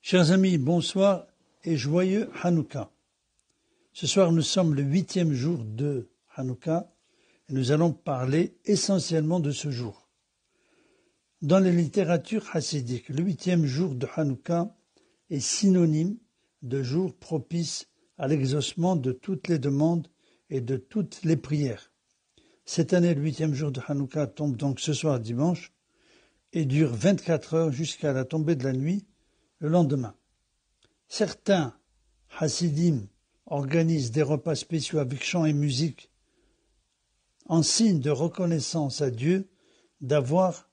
Chers amis, bonsoir et joyeux Hanouka. Ce soir, nous sommes le 8e jour de Hanouka et nous allons parler essentiellement de ce jour. Dans les littératures chassidiques, le 8e jour de Hanouka est synonyme de jour propice à l'exaucement de toutes les demandes et de toutes les prières. Cette année, le 8e jour de Hanouka tombe donc ce soir dimanche et dure 24 heures jusqu'à la tombée de la nuit le lendemain. Certains Hasidim organisent des repas spéciaux avec chants et musique en signe de reconnaissance à Dieu d'avoir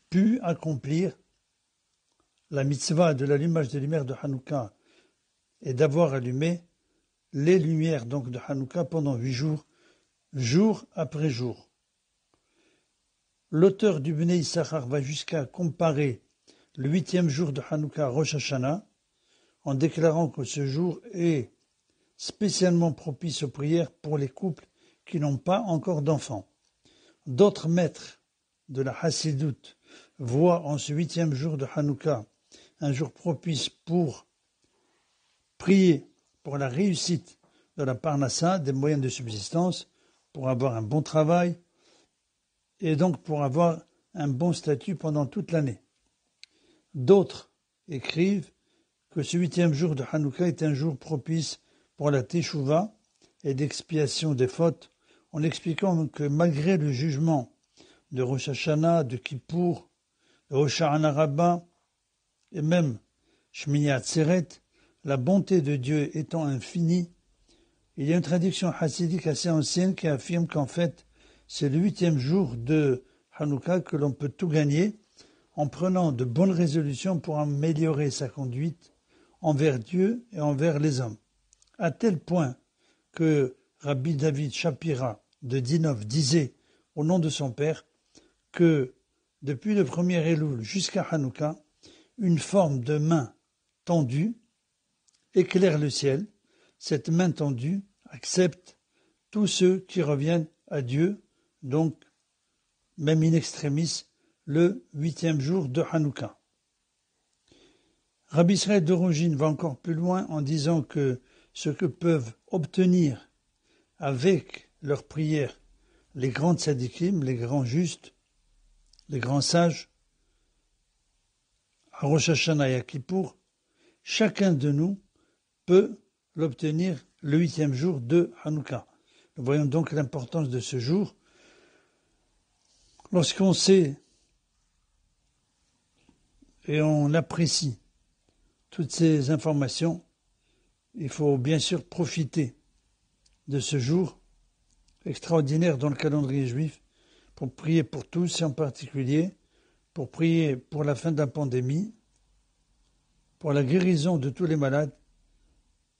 pu accomplir la mitzvah de l'allumage des lumières de Hanouka et d'avoir allumé les lumières donc de Hanouka pendant 8 jours, jour après jour. L'auteur du Bnei Issachar va jusqu'à comparer le 8e jour de Hanouka à Rosh Hashanah en déclarant que ce jour est spécialement propice aux prières pour les couples qui n'ont pas encore d'enfants. D'autres maîtres de la Hassidoute voient en ce 8e jour de Hanouka un jour propice pour prier pour la réussite de la parnassa, des moyens de subsistance, pour avoir un bon travail et donc pour avoir un bon statut pendant toute l'année. D'autres écrivent que ce 8e jour de Hanouka est un jour propice pour la Teshuvah et d'expiation des fautes, en expliquant que malgré le jugement de Rosh Hashanah, de Kippour, de Rosh Hashanah Rabbah et même Shmini Atzeret, la bonté de Dieu étant infinie, il y a une traduction chassidique assez ancienne qui affirme qu'en fait, c'est le 8e jour de Hanouka que l'on peut tout gagner en prenant de bonnes résolutions pour améliorer sa conduite envers Dieu et envers les hommes. À tel point que Rabbi David Shapira de Dinov disait, au nom de son père, que depuis le premier Elul jusqu'à Hanouka, une forme de main tendue éclaire le ciel. Cette main tendue accepte tous ceux qui reviennent à Dieu, donc même in extremis, le 8e jour de Hanouka. Rabbi Israël de Rogine va encore plus loin en disant que ce que peuvent obtenir avec leurs prières les grands tzadikim, les grands justes, les grands sages, à Rosh Hashanah et à Kippour, chacun de nous peut l'obtenir le 8e jour de Hanouka. Nous voyons donc l'importance de ce jour. Lorsqu'on sait et on apprécie toutes ces informations, il faut bien sûr profiter de ce jour extraordinaire dans le calendrier juif pour prier pour tous et en particulier pour prier pour la fin de la pandémie, pour la guérison de tous les malades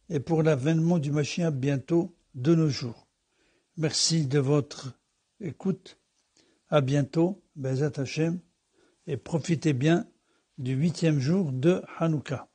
et pour l'avènement du Mashiach bientôt de nos jours. Merci de votre écoute. À bientôt, Be'ezrat Hashem, et profitez bien du 8e jour de Hanouka.